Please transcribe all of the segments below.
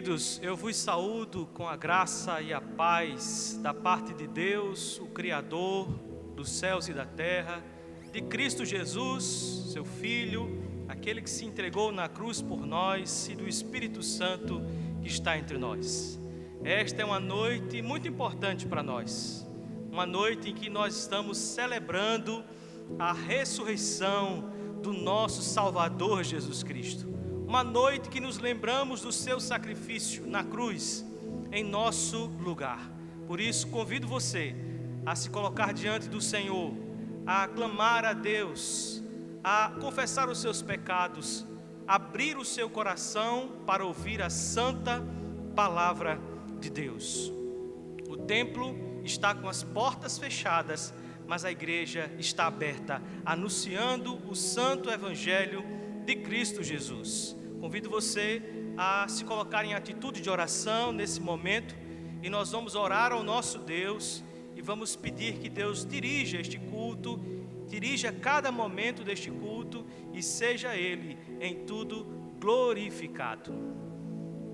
Queridos, eu vos saúdo com a graça e a paz da parte de Deus, o Criador dos céus e da terra, de Cristo Jesus, seu Filho, aquele que se entregou na cruz por nós, e do Espírito Santo que está entre nós. Esta é uma noite muito importante para nós, uma noite em que nós estamos celebrando a ressurreição do nosso Salvador Jesus Cristo. Uma noite que nos lembramos do seu sacrifício na cruz, em nosso lugar. Por isso, convido você a se colocar diante do Senhor, a clamar a Deus, a confessar os seus pecados, abrir o seu coração para ouvir a santa palavra de Deus. O templo está com as portas fechadas, mas a igreja está aberta, anunciando o santo evangelho de Cristo Jesus. Convido você a se colocar em atitude de oração nesse momento, e nós vamos orar ao nosso Deus e vamos pedir que Deus dirija este culto, dirija cada momento deste culto e seja Ele em tudo glorificado.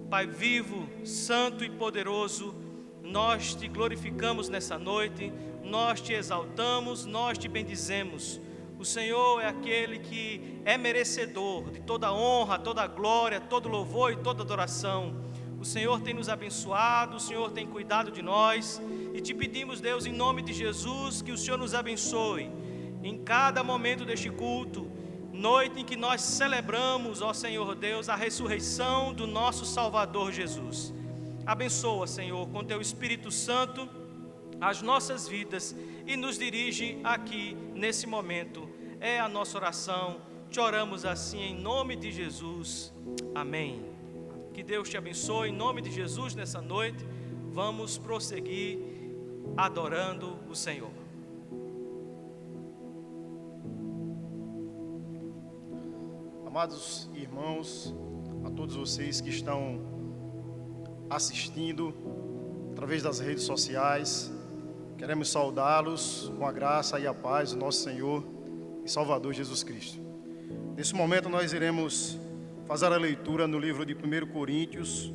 Pai vivo, santo e poderoso, nós te glorificamos nessa noite, nós te exaltamos, nós te bendizemos. O Senhor é aquele que é merecedor de toda honra, toda glória, todo louvor e toda adoração. O Senhor tem nos abençoado, o Senhor tem cuidado de nós, e te pedimos, Deus, em nome de Jesus, que o Senhor nos abençoe em cada momento deste culto, noite em que nós celebramos, ó Senhor Deus, a ressurreição do nosso Salvador Jesus. Abençoa, Senhor, com teu Espírito Santo as nossas vidas e nos dirige aqui nesse momento. É a nossa oração, te oramos assim em nome de Jesus, amém. Que Deus te abençoe em nome de Jesus nessa noite. Vamos prosseguir adorando o Senhor. Amados irmãos, a todos vocês que estão assistindo através das redes sociais, queremos saudá-los com a graça e a paz do nosso Senhor e Salvador Jesus Cristo. Nesse momento nós iremos fazer a leitura no livro de 1 Coríntios,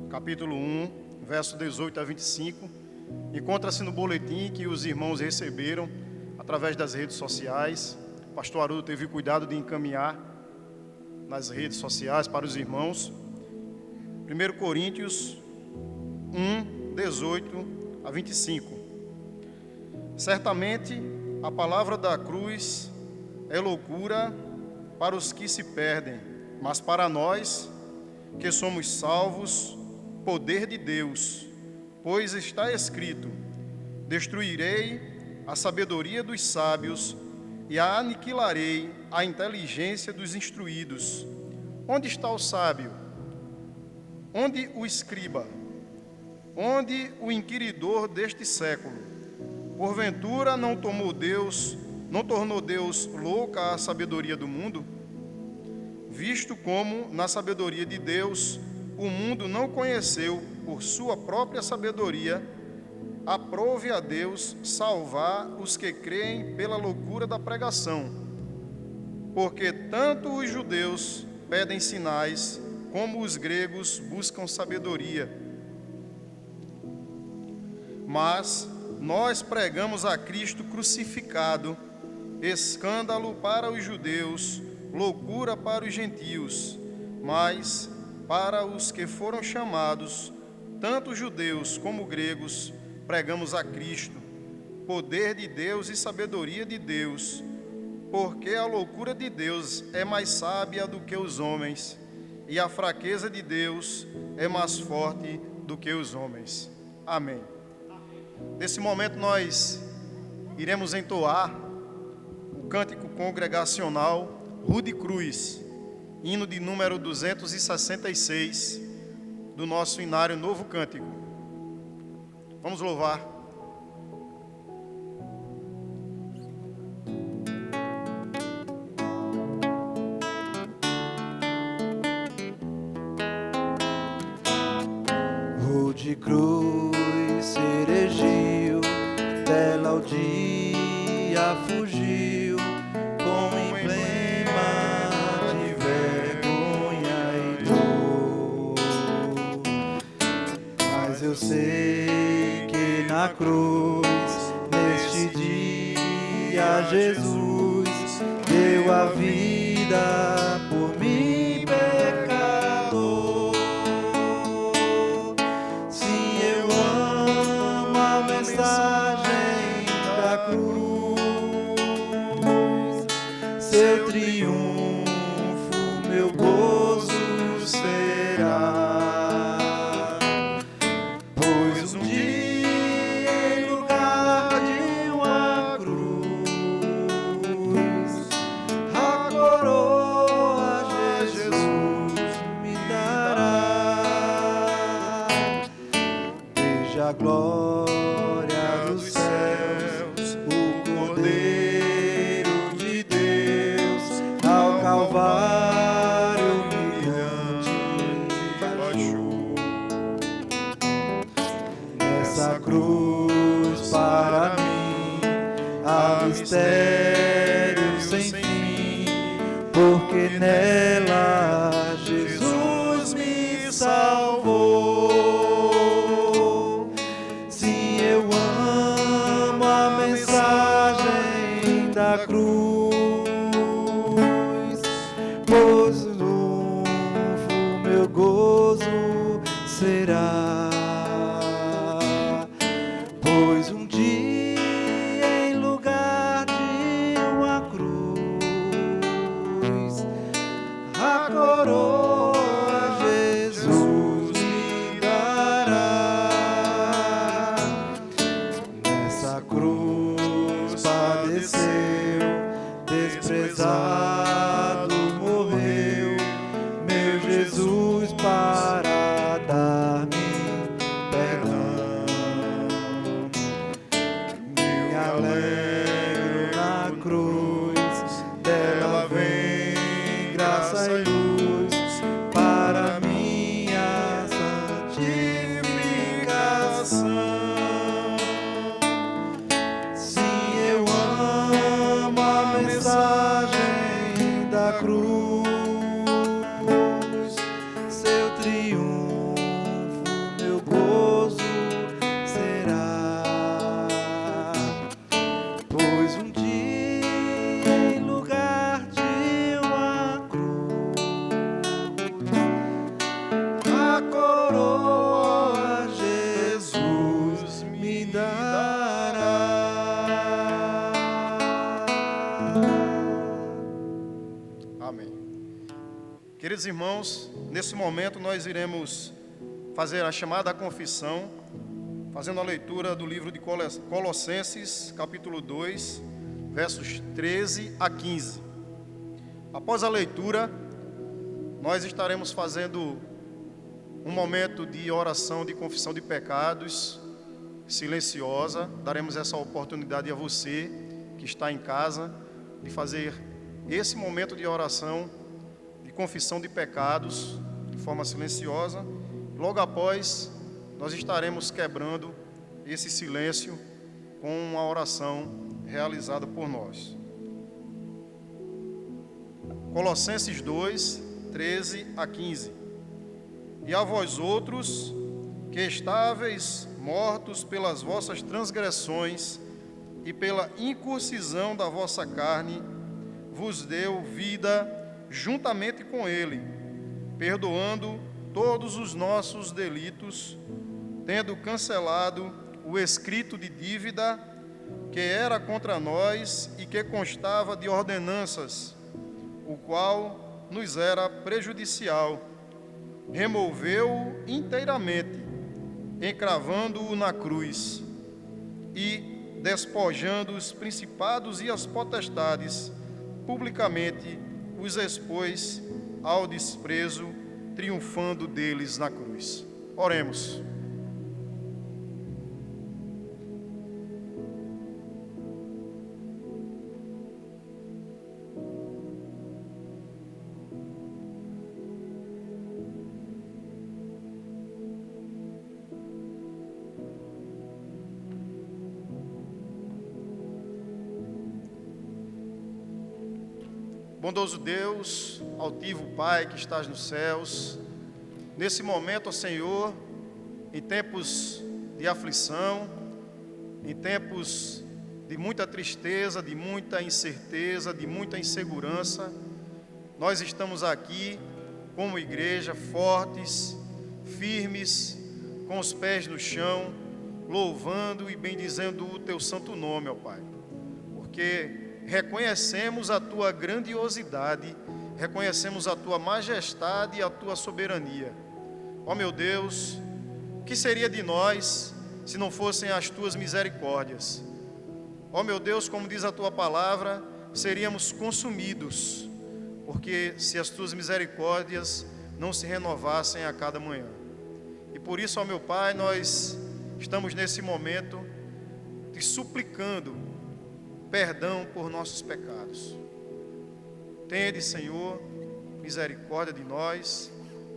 capítulo 1, verso 18 a 25. Encontra-se no boletim que os irmãos receberam através das redes sociais. O pastor Haroldo teve cuidado de encaminhar nas redes sociais para os irmãos. 1 Coríntios 1, 18 a 25. Certamente a palavra da cruz é loucura para os que se perdem, mas para nós que somos salvos, poder de Deus, pois está escrito: destruirei a sabedoria dos sábios e aniquilarei a inteligência dos instruídos. Onde está o sábio? Onde o escriba? Onde o inquiridor deste século? Porventura não tornou Deus louca a sabedoria do mundo? Visto como, na sabedoria de Deus, o mundo não conheceu por sua própria sabedoria, aprove a Deus salvar os que creem pela loucura da pregação. Porque tanto os judeus pedem sinais, como os gregos buscam sabedoria. Mas nós pregamos a Cristo crucificado, escândalo para os judeus, loucura para os gentios, mas para os que foram chamados, tanto judeus como gregos, pregamos a Cristo, poder de Deus e sabedoria de Deus, porque a loucura de Deus é mais sábia do que os homens, e a fraqueza de Deus é mais forte do que os homens. Amém. Nesse momento nós iremos entoar o cântico congregacional Rude Cruz, hino de número 266 do nosso inário Novo Cântico. Vamos louvar. Rude cruz se erigiu, dela o dia fugiu, com emblema de vergonha e dor. eu sei que na cruz, neste dia, Jesus deu a vida por mim, pecador. Sim, eu amo a mensagem da cruz, seu triunfo, meu gozo será. Pois um dia, em lugar de uma cruz, a coroa Jesus me dará. Veja a glória dos céus, o Cordeiro de Deus, ao Calvário humilhante baixou. Nessa cruz para mim há mistério sem fim, porque nela Jesus me salvou. Sim, eu amo a mensagem da cruz, pois o triunfo meu gozo será. Pois um dia, em lugar de uma cruz, a coroa Jesus me dará. Nessa cruz padeceu, desprezado morreu, meu Jesus para dar-me perdão. Me alegro na cruz, dela vem graça e luz para minha santificação. Sim, eu amo a mensagem da cruz, seu triunfo, meu gozo será. Pois um dia, em lugar de uma cruz, a coroa Jesus me dará. Amém. Queridos irmãos, nesse momento nós iremos fazer a chamada confissão, fazendo a leitura do livro de Colossenses, capítulo 2, versos 13 a 15. Após a leitura, nós estaremos fazendo um momento de oração de confissão de pecados, silenciosa. Daremos essa oportunidade a você que está em casa, de fazer esse momento de oração, de confissão de pecados, de forma silenciosa. Logo após, nós estaremos quebrando esse silêncio com uma oração realizada por nós. Colossenses 2, 13 a 15. E a vós outros, que estáveis mortos pelas vossas transgressões e pela incircuncisão da vossa carne, vos deu vida juntamente com ele, perdoando todos os nossos delitos, tendo cancelado o escrito de dívida que era contra nós e que constava de ordenanças, o qual nos era prejudicial, removeu-o inteiramente, encravando-o na cruz, e, despojando os principados e as potestades, publicamente os expôs ao desprezo, triunfando deles na cruz. Oremos. Bondoso Deus, altivo Pai que estás nos céus, nesse momento, ó Senhor, em tempos de aflição, em tempos de muita tristeza, de muita incerteza, de muita insegurança, nós estamos aqui como igreja fortes, firmes, com os pés no chão, louvando e bendizendo o Teu santo nome, ó Pai, porque reconhecemos a Tua grandiosidade, reconhecemos a Tua majestade e a Tua soberania. Ó meu Deus, o que seria de nós se não fossem as Tuas misericórdias? Ó meu Deus, como diz a Tua palavra, seríamos consumidos, porque se as Tuas misericórdias não se renovassem a cada manhã. E por isso, ó meu Pai, nós estamos nesse momento te suplicando perdão por nossos pecados. Tende, Senhor, misericórdia de nós,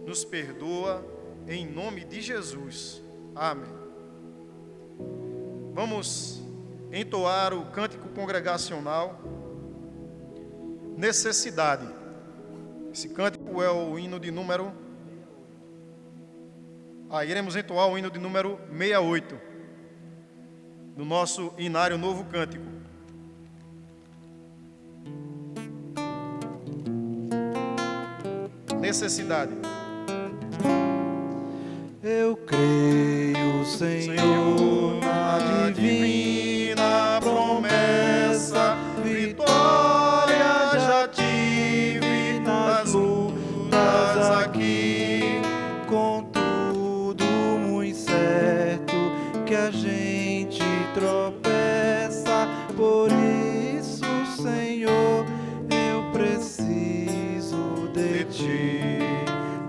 nos perdoa, em nome de Jesus. Amém. Vamos entoar o cântico congregacional Necessidade. Esse cântico é o hino de número... iremos entoar o hino de número 68 do nosso Inário Novo Cântico. Necessidade. Eu creio, Senhor, na divina promessa, vitória já tive nas lutas aqui, contudo muito certo que a gente tropeça, por isso, Senhor, eu preciso de Ti,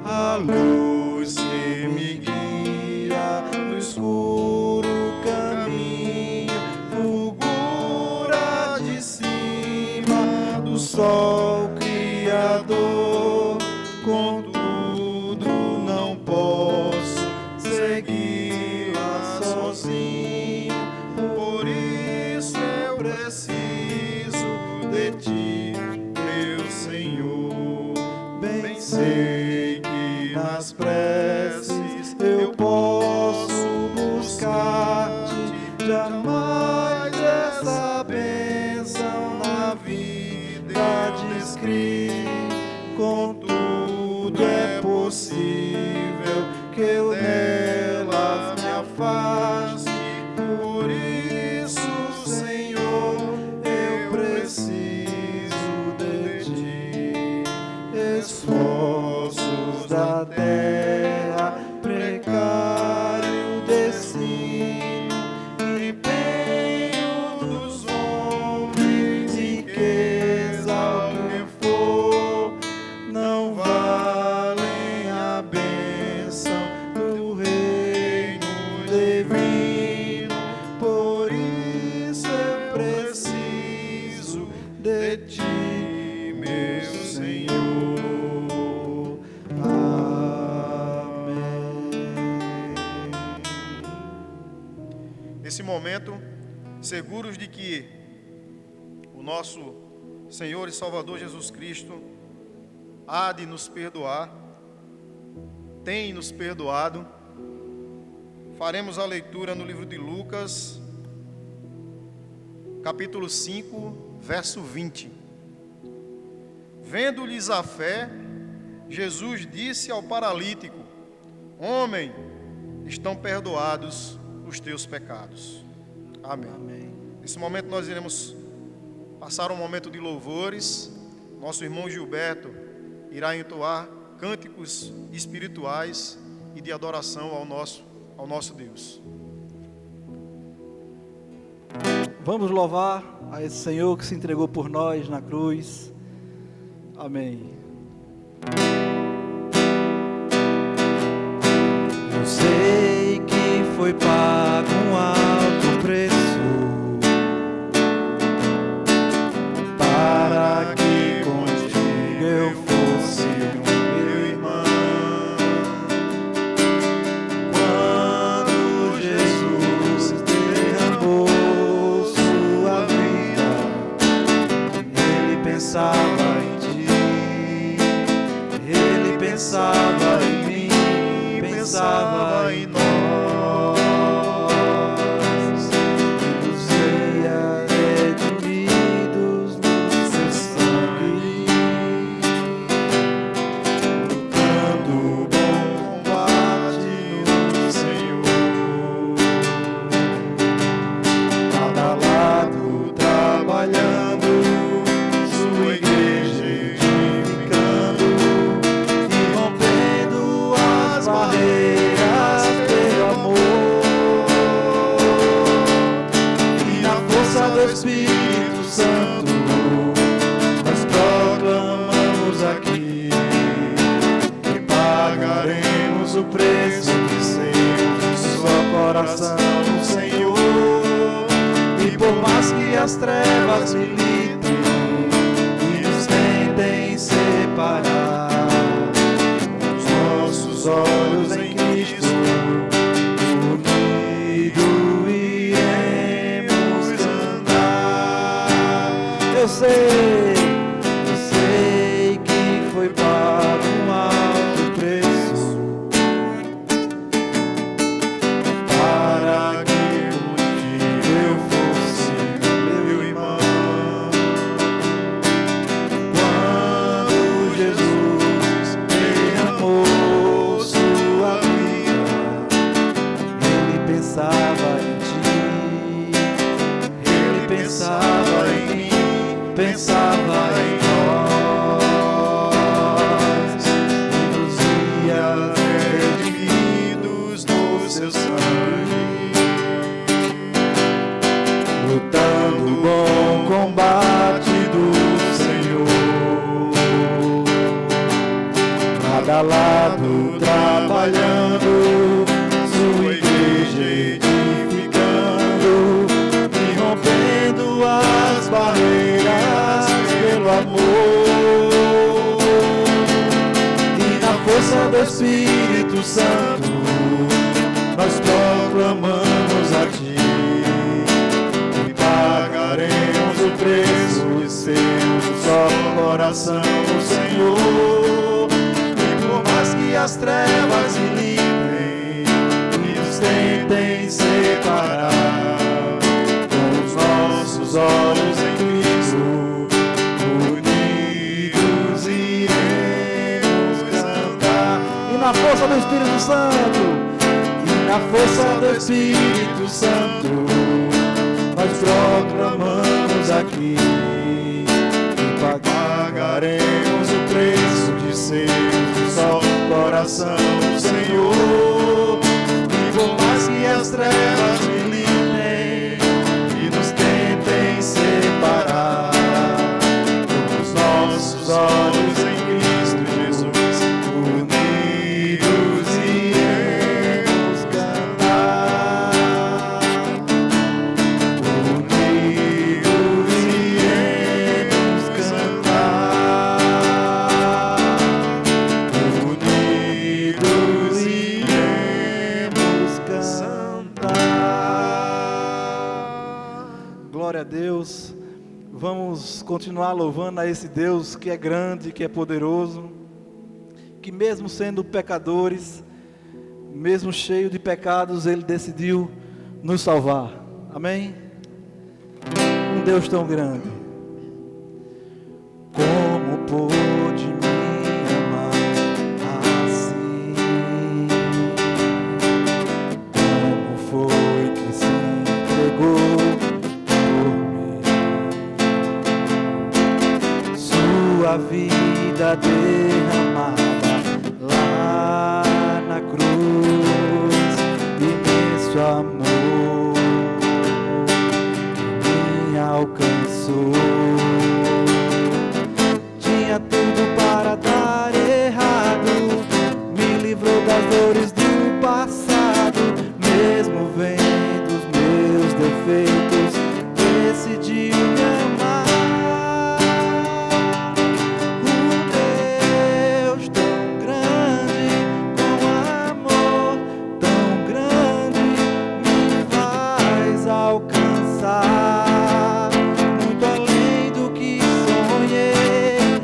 a luz que me guia no escuro caminho, fulgura de cima do sol criador, contudo não posso seguir-la sozinho, por isso eu preciso de Ti, meu Senhor. Bem sei que nas preces eu posso buscar-te, jamais essa bênção na vida descrevi, contudo é possível que eu nelas me afaste, por isso, Senhor, eu preciso de Ti. Esforços da terra, precário destino, empenho dos homens, riqueza ao que for, não valem a bênção do reino divino, por isso eu preciso de Ti, meu Senhor. Nesse momento, seguros de que o nosso Senhor e Salvador Jesus Cristo há de nos perdoar, tem nos perdoado, faremos a leitura no livro de Lucas, capítulo 5, verso 20. Vendo-lhes a fé, Jesus disse ao paralítico: Homem, estão perdoados os teus pecados. Amém. Amém. Nesse momento nós iremos passar um momento de louvores. Nosso irmão Gilberto irá entoar cânticos espirituais e de adoração ao nosso Deus. Vamos louvar a esse Senhor que se entregou por nós na cruz. Amém. Eu sei que foi pago um alto preço para que contigo eu fosse meu irmão. Quando Jesus derramou sua vida, Ele pensava em ti. pensava em nós, que nos via redimidos no seu sangue, lutando o bom combate no Senhor, cada lado trabalhando, sua igreja edificando e rompendo as barreiras pelo amor, e na força do Espírito Santo nós proclamamos aqui que pagaremos o preço de ser só coração no Senhor. E por mais que as trevas militem e nos tentem separar, os nossos olhos em Cristo unidos iremos andar. Eu sei que foi pago um alto preço para que um dia eu fosse meu irmão. Quando Jesus derramou sua vida, ele pensava em ti, ele pensava em mim, pensava em nós, e nos via redimidos no seu sangue, lutando o bom combate do Senhor, cada lado trabalhando, sua igreja edificando e rompendo as barreiras pelo amor, e na força do Espírito Santo nós proclamamos a ti e pagaremos o preço de ser só coração no Senhor. E por mais que as trevas militem e nos tentem separar, com os nossos olhos em Cristo unidos iremos cantar. e na força do Espírito Santo, E na força do Espírito Santo nós proclamamos aqui que pagaremos o preço de ser só coração do Senhor. E por mais que as trevas militem e nos tentem separar, com os nossos olhos em Cristo Jesus unidos iremos cantar. Unidos iremos cantar. Unidos iremos cantar. glória a Deus. Vamos continuar louvando a esse Deus que é grande, que é poderoso, que mesmo sendo pecadores, mesmo cheio de pecados, Ele decidiu nos salvar. Amém? Um Deus tão grande. Como pôde me amar assim? Como foi que se entregou por mim? Sua vida derramada lá na cruz, imenso amor me alcançou. Tinha tudo para dar errado, me livrou das dores do passado, mesmo vendo os meus defeitos, decidiu me amar. Um Deus tão grande, com amor tão grande, me faz alcançar muito além do que sonhei.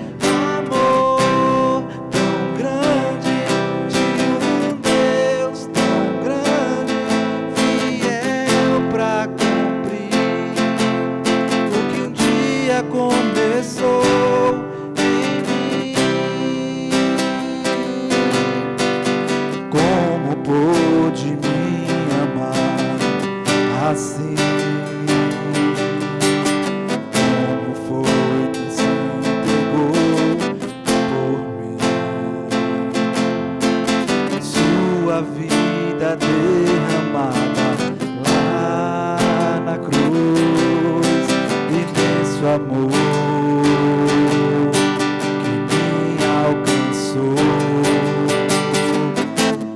Amor tão grande de um Deus assim. Como foi que se entregou por mim? Sua vida derramada lá na cruz, imenso amor que me alcançou.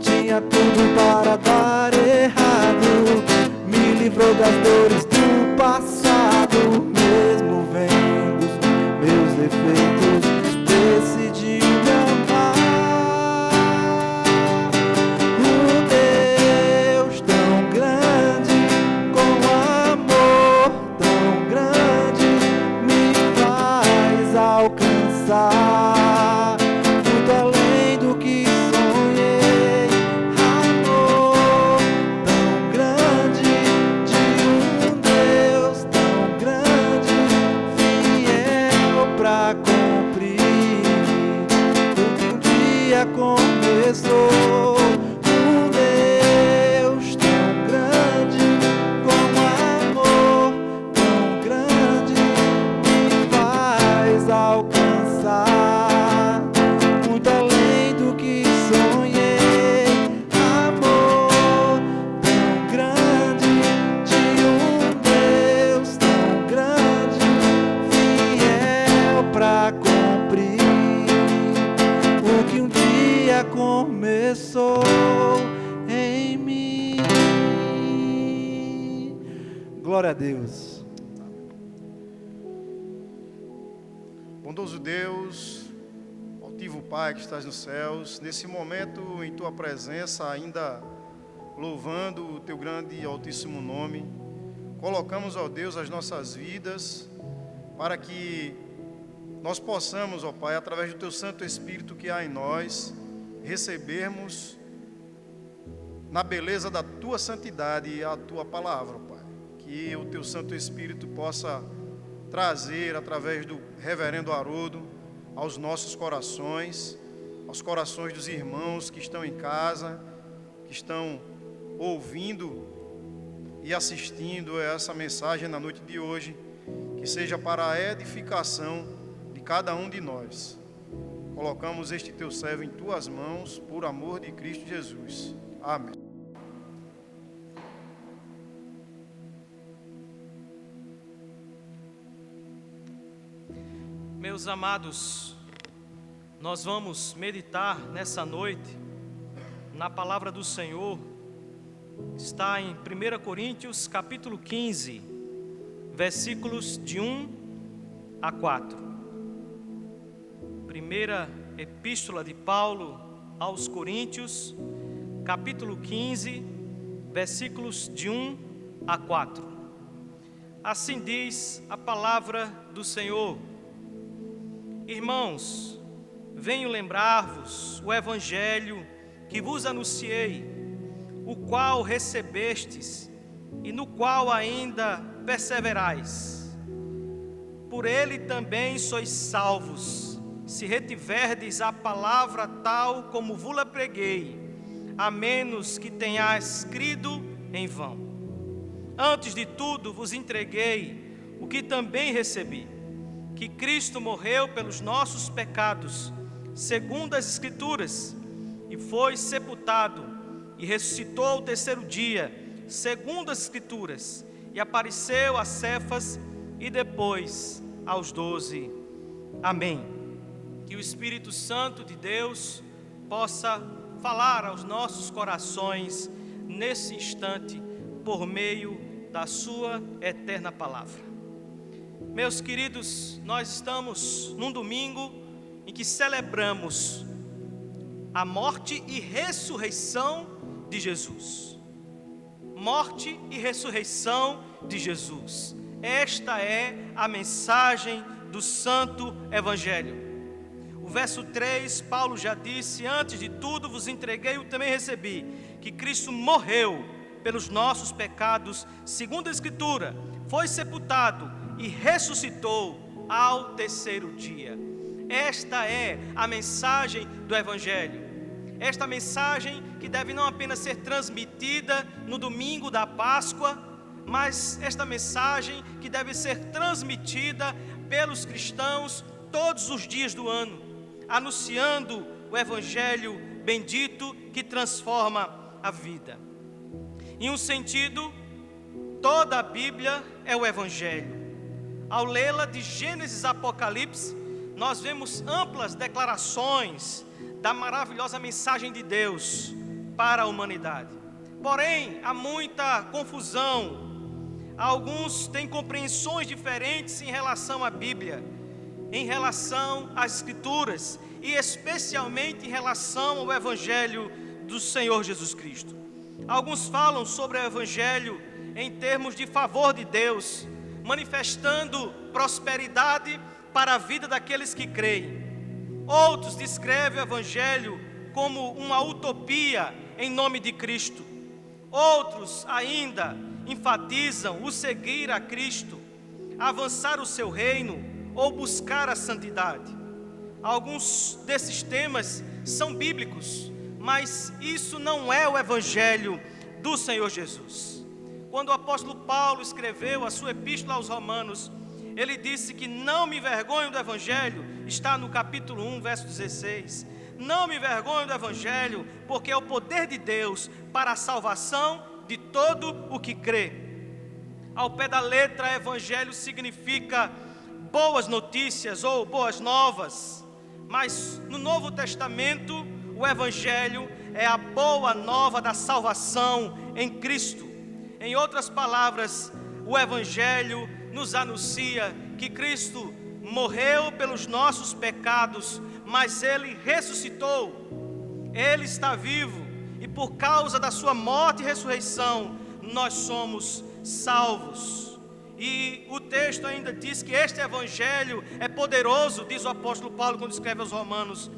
Tinha tudo para dar errado, me livrou das dores do passado, mesmo vendo os meus defeitos, decidiu me amar. Um Deus tão grande, com amor tão grande, me faz alcançar muito além do que sonhei. Amor tão grande, de um Deus tão grande, fiel pra cumprir o que um dia começou. Um Deus tão grande, com amor tão grande, me faz alcançar muito além do que sonhei. Amor tão grande, de um Deus tão grande, fiel pra cumprir o que um dia começou em mim. Glória a Deus. Bondoso Deus, altivo Pai que estás nos céus, nesse momento em Tua presença, ainda louvando o Teu grande e altíssimo nome, colocamos, ó Deus, as nossas vidas para que nós possamos, ó Pai, através do Teu Santo Espírito que há em nós, recebermos na beleza da Tua santidade a Tua palavra, ó Pai. Que o Teu Santo Espírito possa trazer, através do reverendo Haroldo, aos nossos corações, aos corações dos irmãos que estão em casa, que estão ouvindo e assistindo a essa mensagem na noite de hoje, que seja para a edificação de cada um de nós. Colocamos este Teu servo em Tuas mãos, por amor de Cristo Jesus. Amém. Meus amados, nós vamos meditar nessa noite na palavra do Senhor. Está em 1 Coríntios capítulo 15, versículos de 1 a 4. Primeira epístola de Paulo aos Coríntios, capítulo 15, versículos de 1 a 4. Assim diz a palavra do Senhor. Irmãos, venho lembrar-vos o evangelho que vos anunciei, o qual recebestes e no qual ainda perseverais. Por ele também sois salvos, se retiverdes a palavra tal como vos-la preguei, a menos que tenhais crido em vão. Antes de tudo vos entreguei o que também recebi, que Cristo morreu pelos nossos pecados, segundo as Escrituras, e foi sepultado, e ressuscitou ao terceiro dia, segundo as Escrituras, e apareceu a Cefas, e depois aos 12. Amém. Que o Espírito Santo de Deus possa falar aos nossos corações nesse instante, por meio da sua eterna palavra. Meus queridos, nós estamos num domingo em que celebramos a morte e ressurreição de Jesus. Morte e ressurreição de Jesus. Esta é a mensagem do Santo Evangelho. O verso 3, Paulo já disse: antes de tudo vos entreguei o que também recebi, que Cristo morreu pelos nossos pecados, segundo a Escritura, foi sepultado e ressuscitou ao terceiro dia. Esta é a mensagem do Evangelho. Esta mensagem que deve não apenas ser transmitida no domingo da Páscoa, mas esta mensagem que deve ser transmitida pelos cristãos todos os dias do ano, anunciando o Evangelho bendito que transforma a vida. Em um sentido, toda a Bíblia é o Evangelho. Ao lê-la de Gênesis a Apocalipse, nós vemos amplas declarações da maravilhosa mensagem de Deus para a humanidade. Porém, há muita confusão. Alguns têm compreensões diferentes em relação à Bíblia, em relação às Escrituras e especialmente em relação ao Evangelho do Senhor Jesus Cristo. Alguns falam sobre o Evangelho em termos de favor de Deus, manifestando prosperidade para a vida daqueles que creem. Outros descrevem o Evangelho como uma utopia em nome de Cristo. Outros ainda enfatizam o seguir a Cristo, avançar o seu reino ou buscar a santidade. Alguns desses temas são bíblicos, mas isso não é o Evangelho do Senhor Jesus. Quando o apóstolo Paulo escreveu a sua epístola aos Romanos, ele disse que não me envergonho do Evangelho, está no capítulo 1, verso 16. Não me envergonho do Evangelho, porque é o poder de Deus para a salvação de todo o que crê. Ao pé da letra, Evangelho significa boas notícias ou boas novas, mas no Novo Testamento, o Evangelho é a boa nova da salvação em Cristo. Em outras palavras, o Evangelho nos anuncia que Cristo morreu pelos nossos pecados, mas Ele ressuscitou, Ele está vivo, e por causa da sua morte e ressurreição, nós somos salvos. E o texto ainda diz que este Evangelho é poderoso, diz o apóstolo Paulo quando escreve aos Romanos.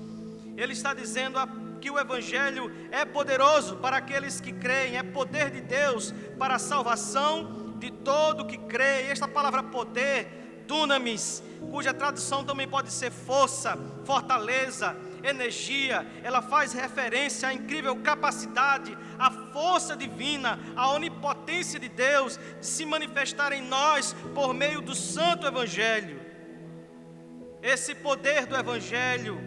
Ele está dizendo que o Evangelho é poderoso para aqueles que creem, é poder de Deus para a salvação de todo que crê. E esta palavra poder, dunamis, cuja tradução também pode ser força, fortaleza, energia, ela faz referência à incrível capacidade, à força divina, à onipotência de Deus de se manifestar em nós por meio do Santo Evangelho. Esse poder do Evangelho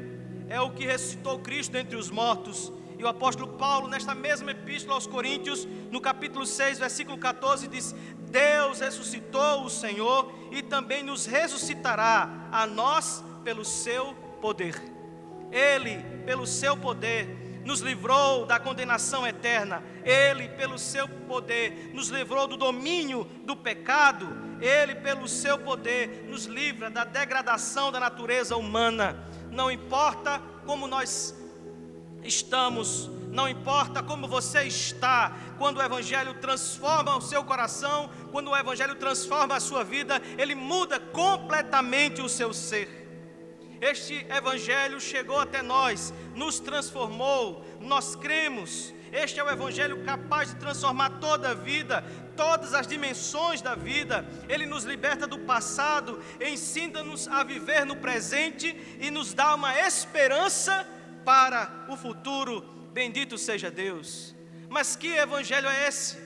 é o que ressuscitou Cristo dentre os mortos. E o apóstolo Paulo, nesta mesma epístola aos Coríntios, no capítulo 6, versículo 14, diz: Deus ressuscitou o Senhor e também nos ressuscitará a nós pelo seu poder. Ele, pelo seu poder, nos livrou da condenação eterna. Ele, pelo seu poder, nos livrou do domínio do pecado. Ele, pelo seu poder, nos livra da degradação da natureza humana. Não importa como nós estamos, não importa como você está, quando o Evangelho transforma o seu coração, quando o Evangelho transforma a sua vida, ele muda completamente o seu ser. Este Evangelho chegou até nós, nos transformou, nós cremos. Este é o Evangelho capaz de transformar toda a vida, todas as dimensões da vida. Ele nos liberta do passado, ensina-nos a viver no presente e nos dá uma esperança para o futuro. Bendito seja Deus. Mas que Evangelho é esse?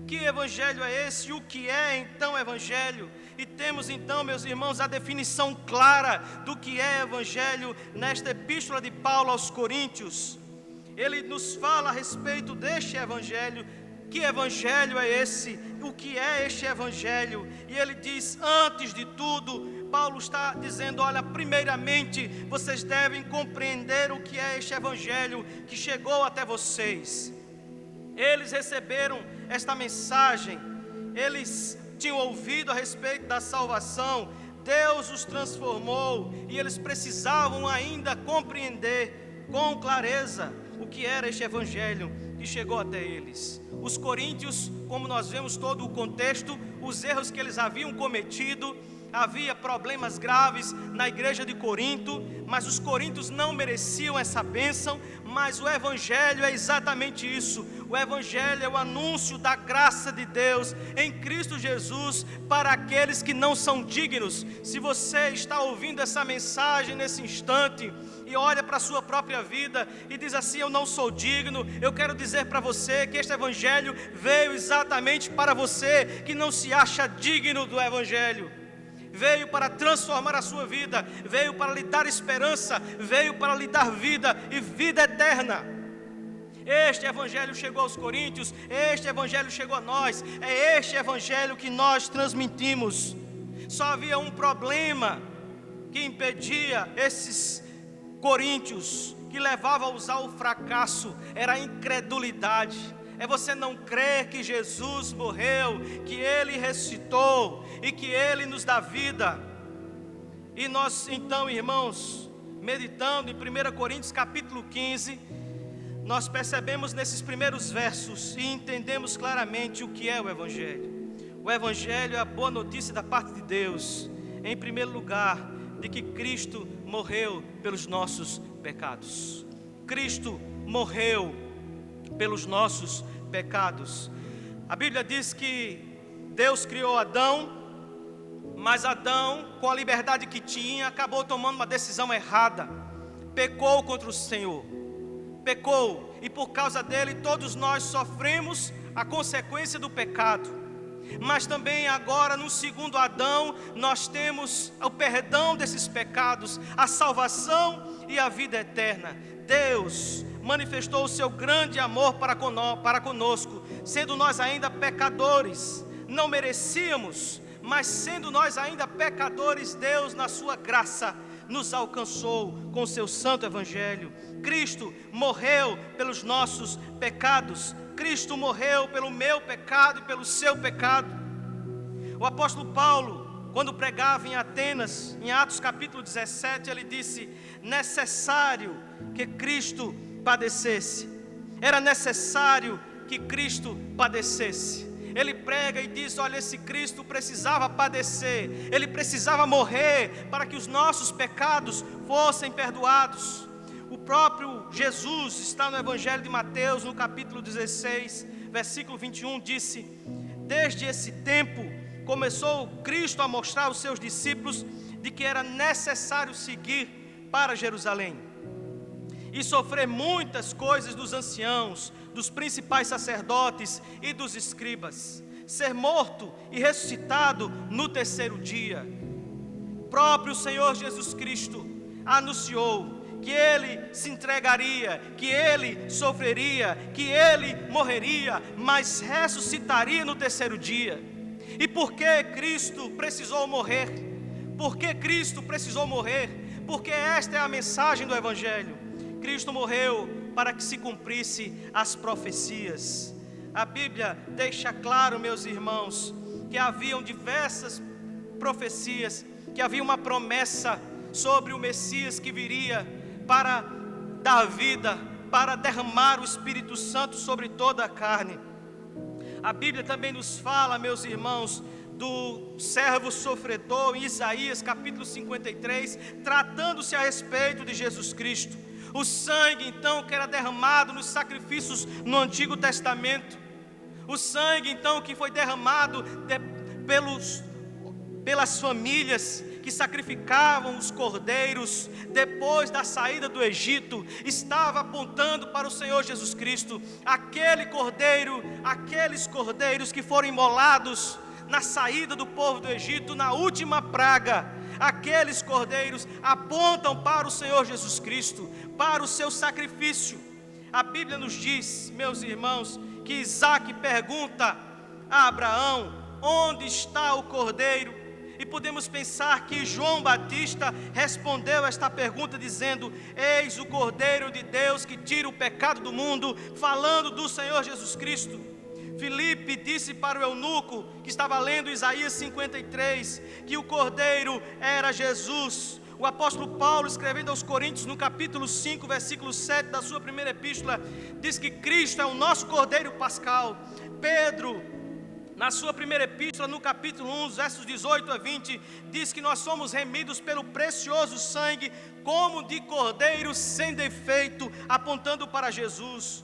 Que Evangelho é esse? E o que é então Evangelho? E temos então, meus irmãos, a definição clara do que é Evangelho nesta epístola de Paulo aos Coríntios. Ele nos fala a respeito deste Evangelho. Que Evangelho é esse? O que é este Evangelho? E ele diz, antes de tudo, Paulo está dizendo, olha, primeiramente, vocês devem compreender o que é este Evangelho que chegou até vocês. Eles receberam esta mensagem, eles tinham ouvido a respeito da salvação, Deus os transformou, e eles precisavam ainda compreender com clareza o que era este Evangelho que chegou até eles. Os coríntios, como nós vemos todo o contexto, os erros que eles haviam cometido, havia problemas graves na igreja de Corinto, mas os coríntios não mereciam essa bênção. Mas o Evangelho é exatamente isso. O Evangelho é o anúncio da graça de Deus em Cristo Jesus para aqueles que não são dignos. Se você está ouvindo essa mensagem nesse instante e olha para a sua própria vida e diz assim: eu não sou digno, eu quero dizer para você que este Evangelho veio exatamente para você que não se acha digno do Evangelho. Veio para transformar a sua vida, veio para lhe dar esperança, veio para lhe dar vida e vida eterna. Este Evangelho chegou aos coríntios, este Evangelho chegou a nós, é este Evangelho que nós transmitimos. Só havia um problema que impedia esses coríntios, que levava-os ao fracasso, era a incredulidade. É você não crer que Jesus morreu, que Ele ressuscitou e que Ele nos dá vida. E nós então, irmãos, meditando em 1 Coríntios capítulo 15, nós percebemos nesses primeiros versos e entendemos claramente o que é o Evangelho. O Evangelho é a boa notícia da parte de Deus, em primeiro lugar, de que Cristo morreu pelos nossos pecados. Cristo morreu pelos nossos pecados. A Bíblia diz que Deus criou Adão, mas Adão, com a liberdade que tinha, acabou tomando uma decisão errada. Pecou contra o Senhor. Pecou, e por causa dele todos nós sofremos a consequência do pecado. Mas também agora no segundo Adão nós temos o perdão desses pecados, a salvação e a vida eterna. Deus manifestou o seu grande amor para conosco, sendo nós ainda pecadores, não merecíamos, mas sendo nós ainda pecadores, Deus na sua graça nos alcançou com o seu santo Evangelho. Cristo morreu pelos nossos pecados, Cristo morreu pelo meu pecado e pelo seu pecado. O apóstolo Paulo, quando pregava em Atenas, em Atos capítulo 17, ele disse: necessário que Cristo padecesse. Era necessário que Cristo padecesse. Ele prega e diz: olha, esse Cristo precisava padecer, Ele precisava morrer para que os nossos pecados fossem perdoados. O próprio Jesus está no Evangelho de Mateus, no capítulo 16, versículo 21, disse: desde esse tempo começou Cristo a mostrar aos seus discípulos de que era necessário seguir para Jerusalém e sofrer muitas coisas dos anciãos, dos principais sacerdotes e dos escribas, ser morto e ressuscitado no terceiro dia. O próprio Senhor Jesus Cristo anunciou que Ele se entregaria, que Ele sofreria, que Ele morreria, mas ressuscitaria no terceiro dia. E por que Cristo precisou morrer? Por que Cristo precisou morrer? Porque esta é a mensagem do Evangelho. Cristo morreu para que se cumprisse as profecias. A Bíblia deixa claro, meus irmãos, que haviam diversas profecias, que havia uma promessa sobre o Messias que viria para dar vida, para derramar o Espírito Santo sobre toda a carne. A Bíblia também nos fala, meus irmãos, do servo sofredor em Isaías capítulo 53, tratando-se a respeito de Jesus Cristo. O sangue então que era derramado nos sacrifícios no Antigo Testamento, o sangue então que foi derramado pelas famílias que sacrificavam os cordeiros depois da saída do Egito, estava apontando para o Senhor Jesus Cristo, aquele cordeiro, aqueles cordeiros que foram imolados na saída do povo do Egito, na última praga. Aqueles cordeiros apontam para o Senhor Jesus Cristo, para o seu sacrifício. A Bíblia nos diz, meus irmãos, que Isaac pergunta a Abraão: onde está o cordeiro? E podemos pensar que João Batista respondeu esta pergunta dizendo: eis o Cordeiro de Deus que tira o pecado do mundo, falando do Senhor Jesus Cristo. Filipe disse para o eunuco que estava lendo Isaías 53 que o Cordeiro era Jesus. O apóstolo Paulo, escrevendo aos Coríntios no capítulo 5, versículo 7 da sua primeira epístola, diz que Cristo é o nosso Cordeiro Pascal. Pedro na sua primeira epístola, no capítulo 1, versos 18 a 20, diz que nós somos remidos pelo precioso sangue, como de cordeiro sem defeito, apontando para Jesus.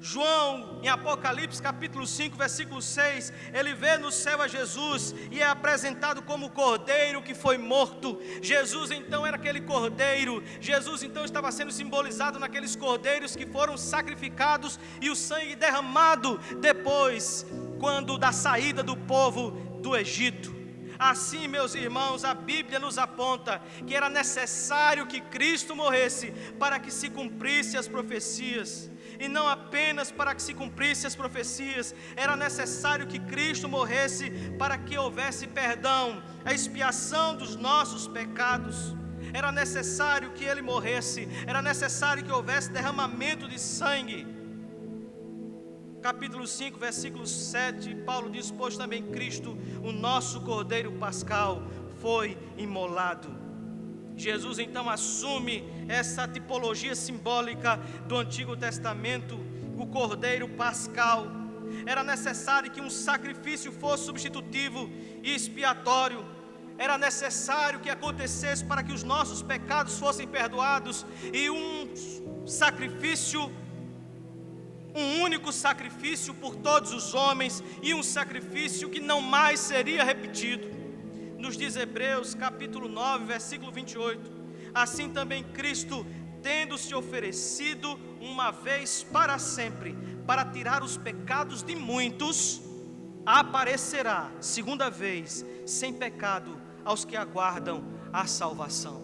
João, em Apocalipse capítulo 5, versículo 6, ele vê no céu a Jesus e é apresentado como cordeiro que foi morto. Jesus então era aquele cordeiro, Jesus então estava sendo simbolizado naqueles cordeiros que foram sacrificados e o sangue derramado depois, quando da saída do povo do Egito. Assim, meus irmãos, a Bíblia nos aponta que era necessário que Cristo morresse para que se cumprissem as profecias. E não apenas para que se cumprissem as profecias, era necessário que Cristo morresse para que houvesse perdão, a expiação dos nossos pecados. Era necessário que Ele morresse, era necessário que houvesse derramamento de sangue. Capítulo 5, versículo 7, Paulo diz: pois também Cristo, o nosso Cordeiro Pascal, foi imolado. Jesus então assume essa tipologia simbólica do Antigo Testamento, o Cordeiro Pascal. Era necessário que um sacrifício fosse substitutivo e expiatório. Era necessário que acontecesse para que os nossos pecados fossem perdoados, e um único sacrifício por todos os homens, e um sacrifício que não mais seria repetido. Nos diz Hebreus capítulo 9, versículo 28, assim também Cristo, tendo se oferecido uma vez para sempre, para tirar os pecados de muitos, aparecerá segunda vez, sem pecado, aos que aguardam a salvação.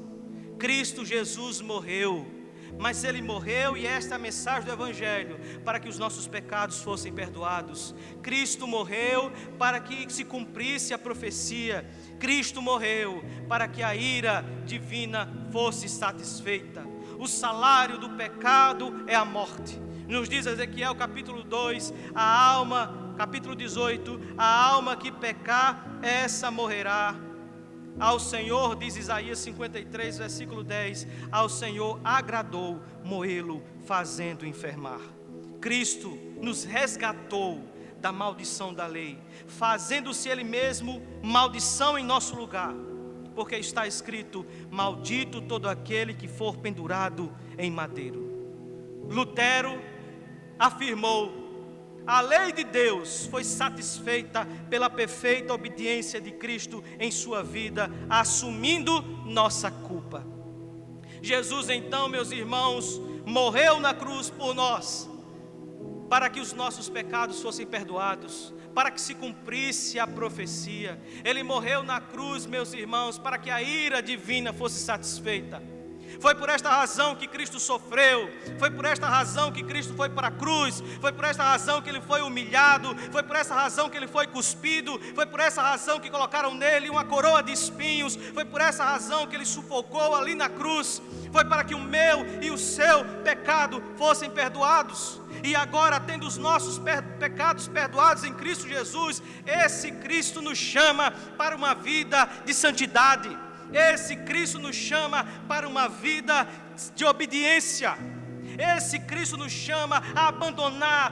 Cristo Jesus morreu, mas Ele morreu, e esta é a mensagem do Evangelho, para que os nossos pecados fossem perdoados. Cristo morreu para que se cumprisse a profecia. Cristo morreu para que a ira divina fosse satisfeita. O salário do pecado é a morte. Nos diz Ezequiel capítulo 2, capítulo 18, a alma que pecar, essa morrerá. Ao Senhor, diz Isaías 53, versículo 10, ao Senhor agradou moê-lo, fazendo enfermar. Cristo nos resgatou da maldição da lei, fazendo-se Ele mesmo maldição em nosso lugar, porque está escrito: maldito todo aquele que for pendurado em madeiro. Lutero afirmou: a lei de Deus foi satisfeita pela perfeita obediência de Cristo em sua vida, assumindo nossa culpa. Jesus então, meus irmãos, morreu na cruz por nós, para que os nossos pecados fossem perdoados, para que se cumprisse a profecia. Ele morreu na cruz, meus irmãos, para que a ira divina fosse satisfeita. Foi por esta razão que Cristo sofreu, foi por esta razão que Cristo foi para a cruz, foi por esta razão que Ele foi humilhado, foi por essa razão que Ele foi cuspido, foi por essa razão que colocaram nele uma coroa de espinhos, foi por essa razão que Ele sufocou ali na cruz, foi para que o meu e o seu pecado fossem perdoados. E agora, tendo os nossos pecados perdoados em Cristo Jesus, esse Cristo nos chama para uma vida de santidade. Esse Cristo nos chama para uma vida de obediência. Esse Cristo nos chama a abandonar,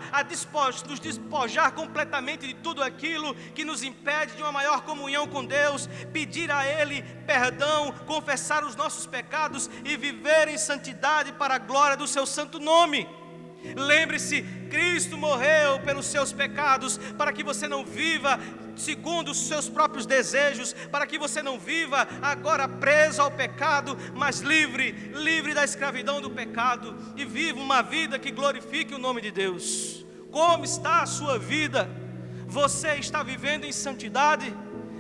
nos despojar completamente de tudo aquilo que nos impede de uma maior comunhão com Deus, pedir a Ele perdão, confessar os nossos pecados e viver em santidade para a glória do Seu santo nome. Lembre-se, Cristo morreu pelos seus pecados, para que você não viva segundo os seus próprios desejos, para que você não viva agora preso ao pecado, mas livre da escravidão do pecado, e viva uma vida que glorifique o nome de Deus. Como está a sua vida? Você está vivendo em santidade?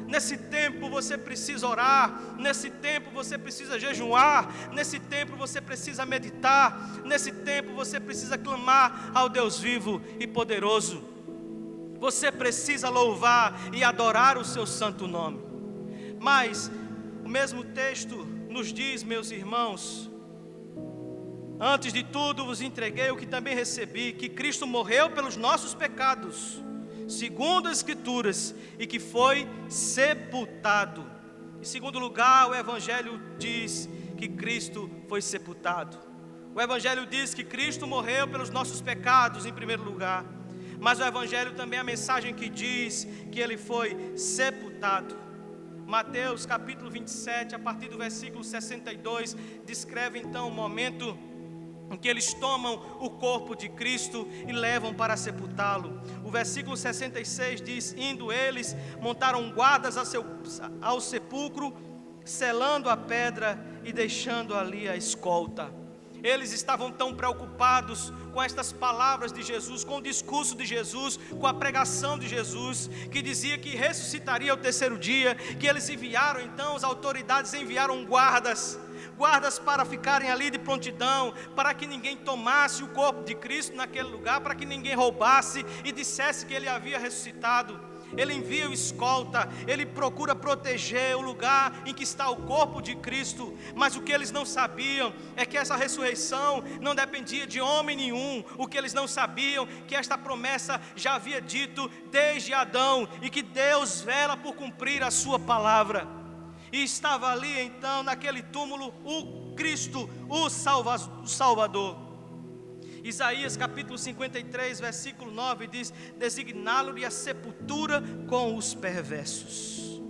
Nesse tempo você precisa orar, nesse tempo você precisa jejuar, nesse tempo você precisa meditar, nesse tempo você precisa clamar ao Deus vivo e poderoso. Você precisa louvar e adorar o seu santo nome. Mas o mesmo texto nos diz, meus irmãos: antes de tudo vos entreguei o que também recebi, que Cristo morreu pelos nossos pecados, segundo as Escrituras, e que foi sepultado. Em segundo lugar, o Evangelho diz que Cristo foi sepultado. O Evangelho diz que Cristo morreu pelos nossos pecados em primeiro lugar, Mas o Evangelho também é a mensagem que diz que ele foi sepultado. Mateus capítulo 27, a partir do versículo 62, descreve então o momento em que eles tomam o corpo de Cristo e levam para sepultá-lo. O versículo 66 diz: indo eles, montaram guardas ao sepulcro, selando a pedra e deixando ali a escolta. Eles estavam tão preocupados com estas palavras de Jesus, com o discurso de Jesus, com a pregação de Jesus, que dizia que ressuscitaria ao terceiro dia, que eles enviaram então, as autoridades enviaram guardas para ficarem ali de prontidão, para que ninguém tomasse o corpo de Cristo naquele lugar, para que ninguém roubasse e dissesse que ele havia ressuscitado. Ele envia o escolta, ele procura proteger o lugar em que está o corpo de Cristo. Mas o que eles não sabiam é que essa ressurreição não dependia de homem nenhum. O que eles não sabiam é que esta promessa já havia dito desde Adão, e que Deus vela por cumprir a sua palavra. E estava ali então naquele túmulo o Cristo, o Salvador. Isaías capítulo 53, versículo 9 diz: designá-lo-lhe a sepultura com os perversos.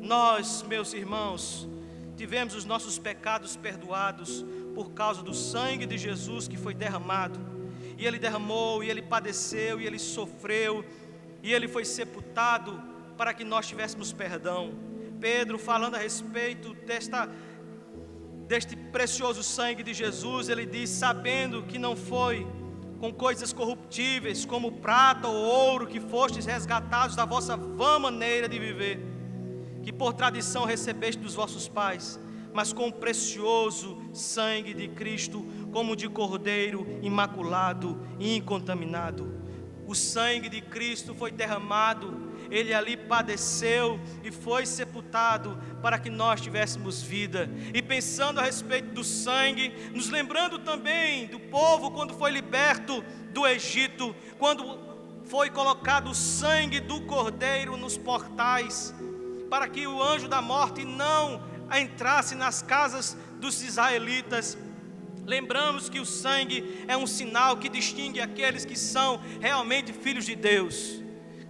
Nós, meus irmãos, tivemos os nossos pecados perdoados por causa do sangue de Jesus que foi derramado. E ele derramou, e ele padeceu, e ele sofreu, e ele foi sepultado para que nós tivéssemos perdão. Pedro, falando a respeito deste precioso sangue de Jesus, ele diz: sabendo que não foi com coisas corruptíveis, como prata ou ouro, que fostes resgatados da vossa vã maneira de viver, que por tradição recebeste dos vossos pais, mas com o precioso sangue de Cristo, como de cordeiro imaculado e incontaminado. O sangue de Cristo foi derramado, ele ali padeceu e foi sepultado para que nós tivéssemos vida. E pensando a respeito do sangue, nos lembrando também do povo quando foi liberto do Egito, quando foi colocado o sangue do cordeiro nos portais, para que o anjo da morte não entrasse nas casas dos israelitas. Lembramos que o sangue é um sinal que distingue aqueles que são realmente filhos de Deus.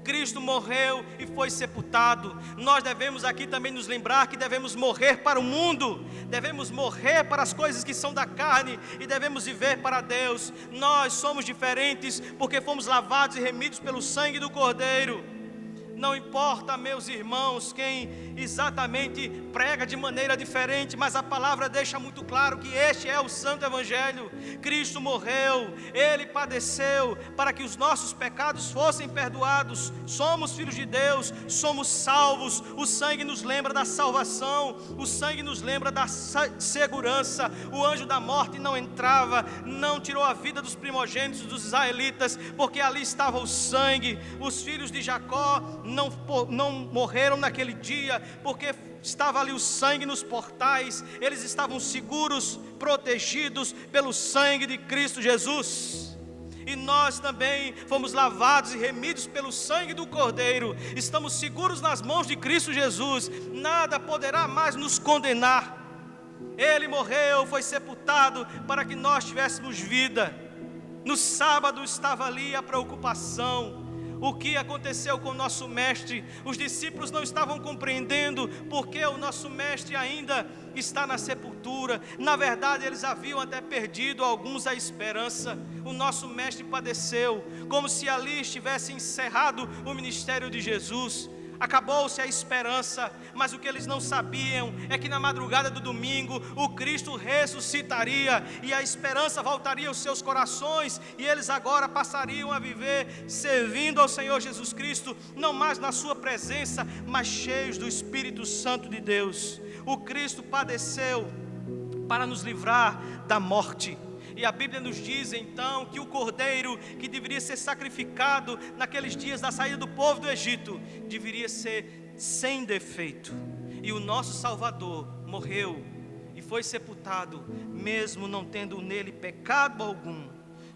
Cristo morreu e foi sepultado. Nós devemos aqui também nos lembrar que devemos morrer para o mundo, devemos morrer para as coisas que são da carne e devemos viver para Deus. Nós somos diferentes porque fomos lavados e remidos pelo sangue do Cordeiro. Não importa, meus irmãos, quem exatamente prega de maneira diferente, mas a palavra deixa muito claro que este é o Santo Evangelho. Cristo morreu, Ele padeceu para que os nossos pecados fossem perdoados. Somos filhos de Deus, somos salvos. O sangue nos lembra da salvação, o sangue nos lembra da segurança. O anjo da morte não entrava, não tirou a vida dos primogênitos dos israelitas, porque ali estava o sangue. Os filhos de Jacó não morreram naquele dia, porque estava ali o sangue nos portais. Eles estavam seguros, protegidos pelo sangue de Cristo Jesus. E nós também fomos lavados e remidos pelo sangue do Cordeiro. Estamos seguros nas mãos de Cristo Jesus. Nada poderá mais nos condenar. Ele morreu, foi sepultado para que nós tivéssemos vida. No sábado estava ali a preocupação. O que aconteceu com o nosso mestre? Os discípulos não estavam compreendendo porque o nosso mestre ainda está na sepultura. Na verdade, eles haviam até perdido alguns a esperança. O nosso mestre padeceu, como se ali estivesse encerrado o ministério de Jesus. Acabou-se a esperança, mas o que eles não sabiam é que na madrugada do domingo o Cristo ressuscitaria e a esperança voltaria aos seus corações, e eles agora passariam a viver servindo ao Senhor Jesus Cristo, não mais na sua presença, mas cheios do Espírito Santo de Deus. O Cristo padeceu para nos livrar da morte. E a Bíblia nos diz então que o cordeiro que deveria ser sacrificado naqueles dias da saída do povo do Egito deveria ser sem defeito. E o nosso Salvador morreu e foi sepultado, mesmo não tendo nele pecado algum.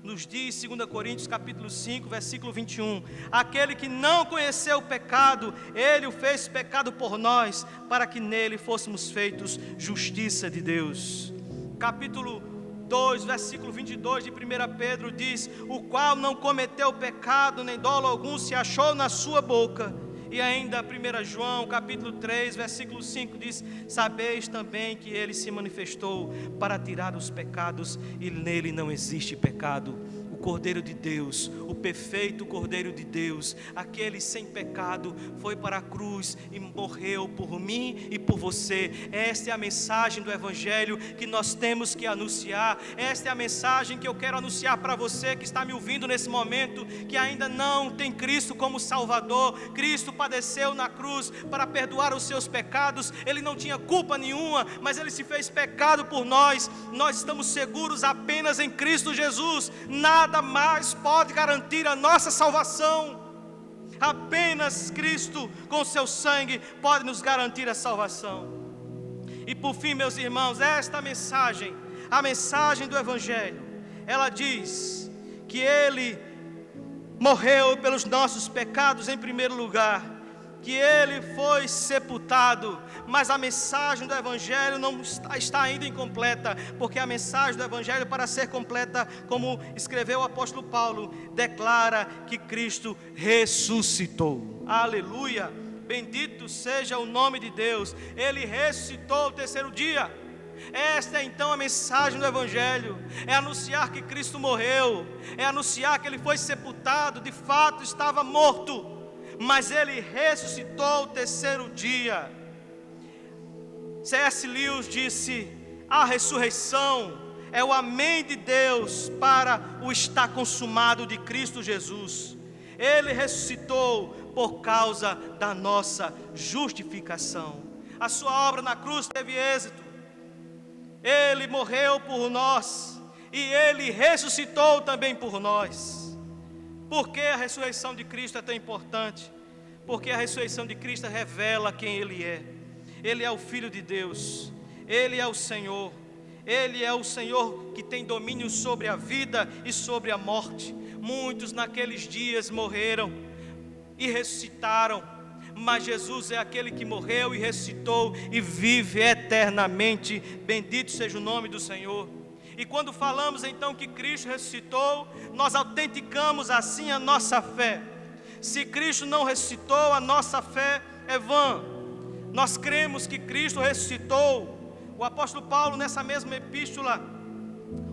Nos diz 2 Coríntios capítulo 5, versículo 21, aquele que não conheceu o pecado, ele o fez pecado por nós, para que nele fôssemos feitos justiça de Deus. Capítulo 2, versículo 22 de 1 Pedro diz: o qual não cometeu pecado, nem dolo algum se achou na sua boca. E ainda 1 João capítulo 3, versículo 5 diz: sabeis também que ele se manifestou para tirar os pecados, e nele não existe pecado. O Cordeiro de Deus, o perfeito Cordeiro de Deus, aquele sem pecado, foi para a cruz e morreu por mim e por você. Esta é a mensagem do Evangelho que nós temos que anunciar. Esta é a mensagem que eu quero anunciar para você que está me ouvindo nesse momento, que ainda não tem Cristo como Salvador. Cristo padeceu na cruz para perdoar os seus pecados. Ele não tinha culpa nenhuma, mas Ele se fez pecado por nós. Nós estamos seguros apenas em Cristo Jesus. Nada mais pode garantir a nossa salvação. Apenas Cristo com seu sangue pode nos garantir a salvação. E por fim, meus irmãos, esta mensagem, a mensagem do Evangelho, ela diz que Ele morreu pelos nossos pecados em primeiro lugar, que Ele foi sepultado, mas a mensagem do Evangelho não está ainda incompleta, porque a mensagem do Evangelho, para ser completa, como escreveu o apóstolo Paulo, declara que Cristo ressuscitou. Aleluia! Bendito seja o nome de Deus. Ele ressuscitou o terceiro dia. Esta é então a mensagem do Evangelho, é anunciar que Cristo morreu, é anunciar que Ele foi sepultado, de fato estava morto, mas Ele ressuscitou o terceiro dia. C.S. Lewis disse: a ressurreição é o amém de Deus para o está consumado de Cristo Jesus. Ele ressuscitou por causa da nossa justificação. A sua obra na cruz teve êxito. Ele morreu por nós e Ele ressuscitou também por nós. Por que a ressurreição de Cristo é tão importante? Porque a ressurreição de Cristo revela quem Ele é. Ele é o Filho de Deus, Ele é o Senhor. Ele é o Senhor que tem domínio sobre a vida e sobre a morte. Muitos naqueles dias morreram e ressuscitaram, mas Jesus é aquele que morreu e ressuscitou e vive eternamente. Bendito seja o nome do Senhor. E quando falamos então que Cristo ressuscitou, nós autenticamos assim a nossa fé. Se Cristo não ressuscitou, a nossa fé é vã. Nós cremos que Cristo ressuscitou. O apóstolo Paulo, nessa mesma epístola,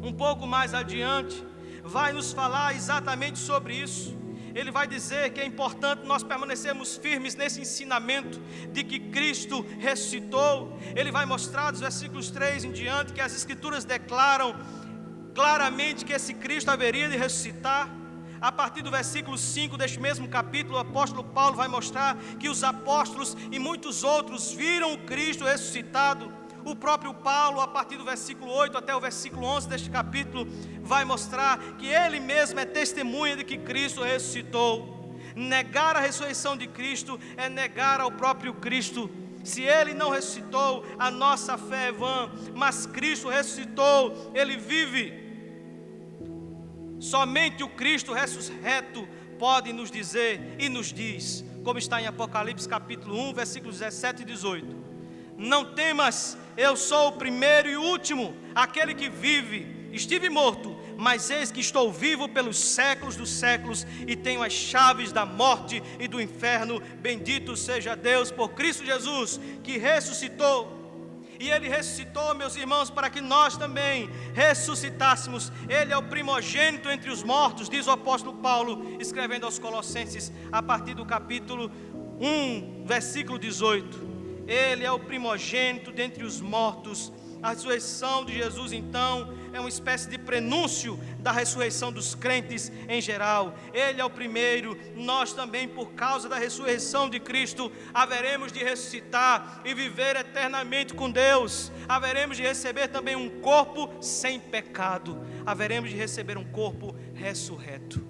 um pouco mais adiante, vai nos falar exatamente sobre isso. Ele vai dizer que é importante nós permanecermos firmes nesse ensinamento de que Cristo ressuscitou. Ele vai mostrar dos versículos 3 em diante que as Escrituras declaram claramente que esse Cristo haveria de ressuscitar. A partir do versículo 5 deste mesmo capítulo, o apóstolo Paulo vai mostrar que os apóstolos e muitos outros viram o Cristo ressuscitado. O próprio Paulo, a partir do versículo 8 até o versículo 11 deste capítulo, vai mostrar que ele mesmo é testemunha de que Cristo ressuscitou. Negar a ressurreição de Cristo é negar ao próprio Cristo. Se Ele não ressuscitou, a nossa fé é vã, mas Cristo ressuscitou, Ele vive. Somente o Cristo ressurreto pode nos dizer e nos diz, como está em Apocalipse capítulo 1, versículos 17 e 18: não temas, eu sou o primeiro e o último, aquele que vive. Estive morto, mas eis que estou vivo pelos séculos dos séculos e tenho as chaves da morte e do inferno. Bendito seja Deus por Cristo Jesus, que ressuscitou. E Ele ressuscitou, meus irmãos, para que nós também ressuscitássemos. Ele é o primogênito entre os mortos, diz o apóstolo Paulo, escrevendo aos Colossenses, a partir do capítulo 1, versículo 18. Ele é o primogênito dentre os mortos. A ressurreição de Jesus, então, é uma espécie de prenúncio da ressurreição dos crentes em geral. Ele é o primeiro. Nós também, por causa da ressurreição de Cristo, haveremos de ressuscitar e viver eternamente com Deus. Haveremos de receber também um corpo sem pecado. Haveremos de receber um corpo ressurreto.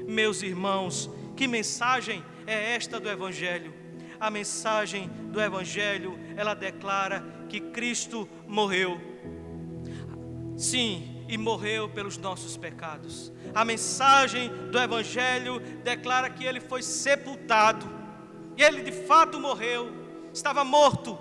Meus irmãos, que mensagem é esta do Evangelho? A mensagem do Evangelho, ela declara que Cristo morreu. Sim, e morreu pelos nossos pecados. A mensagem do Evangelho declara que Ele foi sepultado. E Ele de fato morreu, estava morto.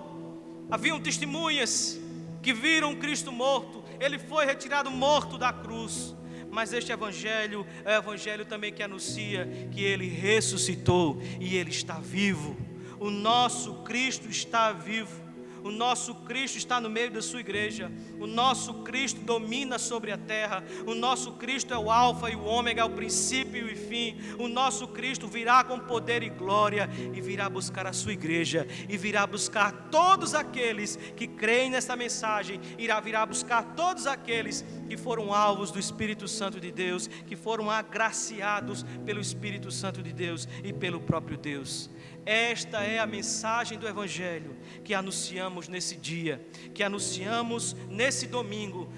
Haviam testemunhas que viram Cristo morto. ele foi retirado morto da cruz. Mas este evangelho é o evangelho também que anuncia que ele ressuscitou e ele está vivo. O nosso Cristo está vivo. O nosso Cristo está no meio da sua igreja. O nosso Cristo domina sobre a terra. O nosso Cristo é o alfa e o ômega, é o princípio e o fim. O nosso Cristo virá com poder e glória e virá buscar a sua igreja e virá buscar todos aqueles que creem nessa mensagem. Virá buscar todos aqueles que foram alvos do Espírito Santo de Deus, que foram agraciados pelo Espírito Santo de Deus e pelo próprio Deus. Esta é a mensagem do Evangelho que anunciamos nesse dia, que anunciamos nesse domingo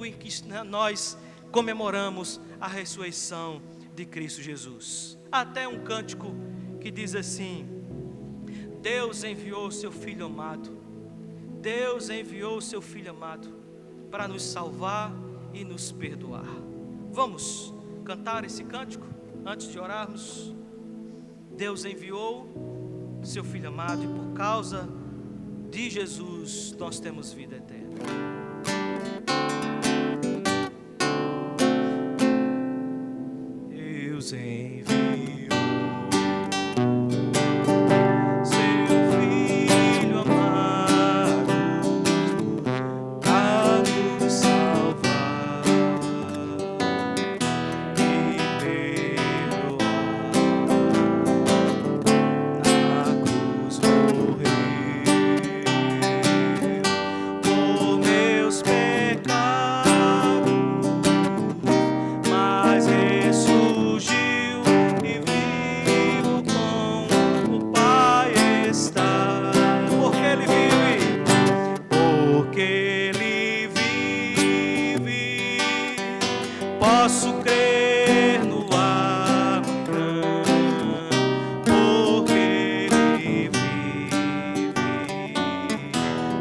em que nós comemoramos a ressurreição de Cristo Jesus. Até um cântico que diz assim: Deus enviou o seu Filho amado, Deus enviou o seu Filho amado para nos salvar e nos perdoar. Vamos cantar esse cântico antes de orarmos? Deus enviou seu Filho amado e por causa de Jesus nós temos vida eterna. Deus enviou seu Filho amado para nos salvar e perdoar. Posso crer no amanhã, porque Ele vive.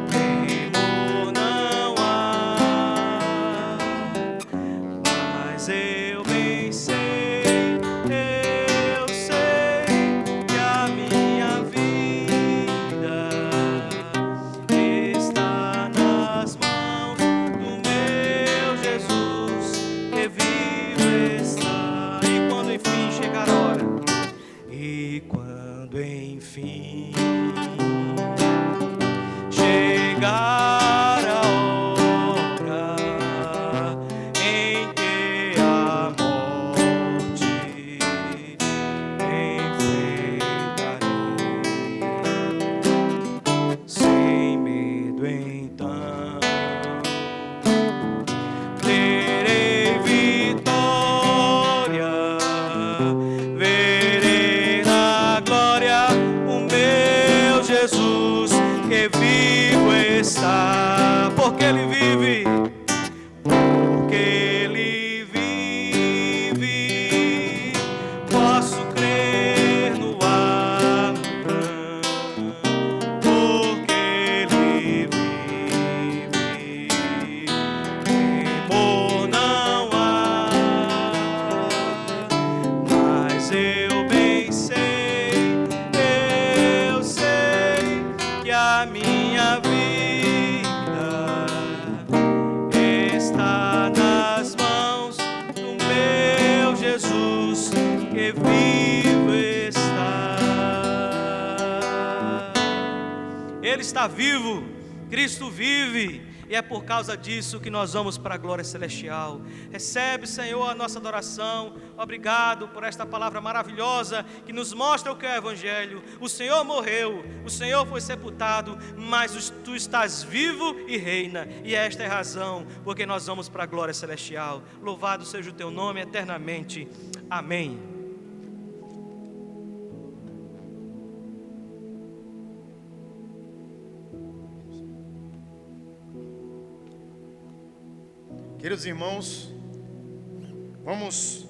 Temor não há, mas eu bem sei, que a minha vida está nas mãos do meu Jesus, que vivo está. E quando enfim chegar a hora, e quando enfim chegar a hora em que a morte enfrentarei, sem medo então terei vitória, verei na glória o meu Jesus, que vivo está, porque Ele vive, porque Ele vive. Posso crer no amanhã, porque Ele vive. Temor não há, mas eu bem sei, que a minha vida está nas mãos do meu Jesus, que vivo está. Ele está vivo, Cristo vive. E é por causa disso que nós vamos para a glória celestial. Recebe, Senhor, a nossa adoração. Obrigado por esta palavra maravilhosa que nos mostra o que é o Evangelho. O Senhor morreu, o Senhor foi sepultado, mas Tu estás vivo e reina. E esta é a razão porque nós vamos para a glória celestial. Louvado seja o Teu nome eternamente. Amém. Queridos irmãos, vamos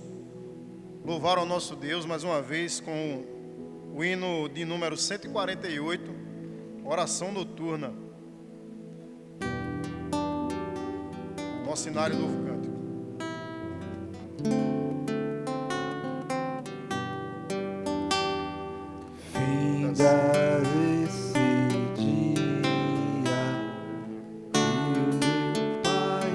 louvar ao nosso Deus mais uma vez com o hino de número 148, oração noturna. Nosso cenário novo cântico. Finda esse dia e o meu Pai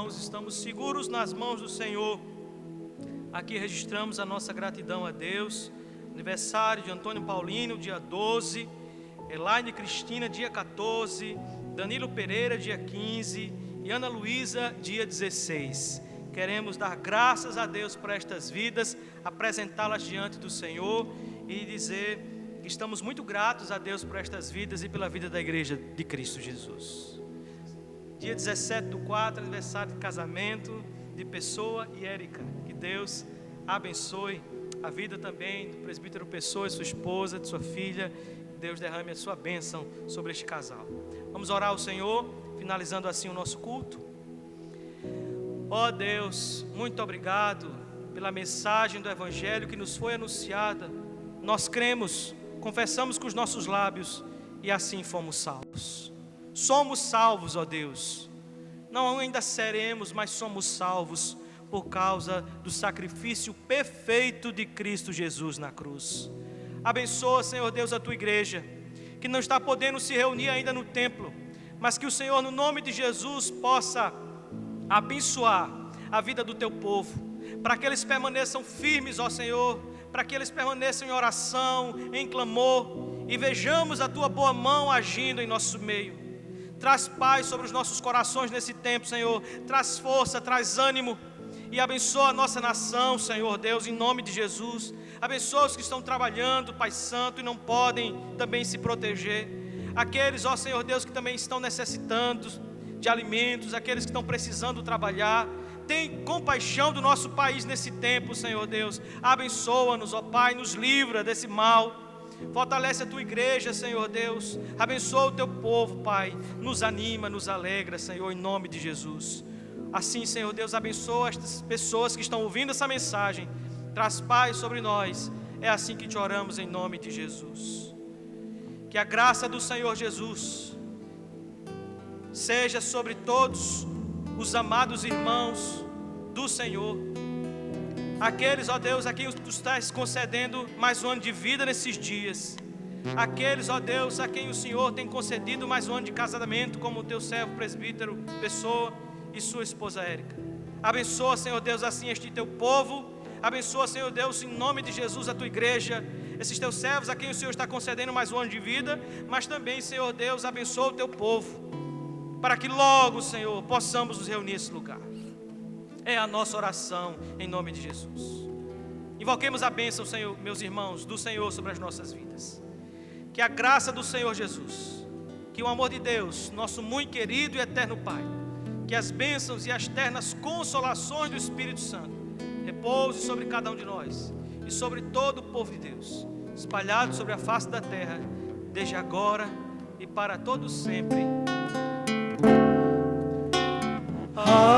mãos, estamos seguros nas mãos do Senhor. Aqui registramos a nossa gratidão a Deus. Aniversário de Antônio Paulino, dia 12, Elaine Cristina, dia 14, Danilo Pereira, dia 15 e Ana Luísa, dia 16. Queremos dar graças a Deus por estas vidas, apresentá-las diante do Senhor e dizer que estamos muito gratos a Deus por estas vidas e pela vida da Igreja de Cristo Jesus. Dia 17/4, aniversário de casamento de Pessoa e Érica. Que Deus abençoe a vida também do presbítero Pessoa e sua esposa, de sua filha. Deus derrame a sua bênção sobre este casal. Vamos orar ao Senhor, finalizando assim o nosso culto. Ó Deus, muito obrigado pela mensagem do Evangelho que nos foi anunciada. Nós cremos, confessamos com os nossos lábios e assim fomos salvos. Somos salvos, ó Deus. Não ainda seremos, mas somos salvos por causa do sacrifício perfeito de Cristo Jesus na cruz. Abençoa, Senhor Deus, a tua igreja, que não está podendo se reunir ainda no templo, mas que o Senhor, no nome de Jesus, possa abençoar a vida do teu povo, para que eles permaneçam firmes, ó Senhor, para que eles permaneçam em oração, em clamor, e vejamos a tua boa mão agindo em nosso meio. Traz paz sobre os nossos corações nesse tempo, Senhor, traz força, traz ânimo, e abençoa a nossa nação, Senhor Deus, em nome de Jesus. Abençoa os que estão trabalhando, Pai Santo, e não podem também se proteger. Aqueles, ó Senhor Deus, que também estão necessitando de alimentos, aqueles que estão precisando trabalhar. Tem compaixão do nosso país nesse tempo, Senhor Deus. Abençoa-nos, ó Pai, nos livra desse mal. Fortalece a tua igreja, Senhor Deus. Abençoa o teu povo, Pai. Nos anima, nos alegra, Senhor, em nome de Jesus. Assim, Senhor Deus, abençoa estas pessoas que estão ouvindo essa mensagem. Traz paz sobre nós. É assim que te oramos em nome de Jesus. Que a graça do Senhor Jesus seja sobre todos os amados irmãos do Senhor. Aqueles, ó Deus, a quem tu estás concedendo mais um ano de vida nesses dias. Aqueles, ó Deus, a quem o Senhor tem concedido mais um ano de casamento, como o teu servo presbítero Pessoa e sua esposa Érica. Abençoa, Senhor Deus, assim este teu povo. Abençoa, Senhor Deus, em nome de Jesus, a tua igreja, esses teus servos a quem o Senhor está concedendo mais um ano de vida, mas também, Senhor Deus, abençoa o teu povo, para que logo, Senhor, possamos nos reunir nesse lugar. É a nossa oração em nome de Jesus. Invoquemos a bênção, Senhor, meus irmãos, do Senhor sobre as nossas vidas. Que a graça do Senhor Jesus, que o amor de Deus, nosso muito querido e eterno Pai, que as bênçãos e as ternas consolações do Espírito Santo repouse sobre cada um de nós e sobre todo o povo de Deus, espalhado sobre a face da terra, desde agora e para todos sempre. Amém.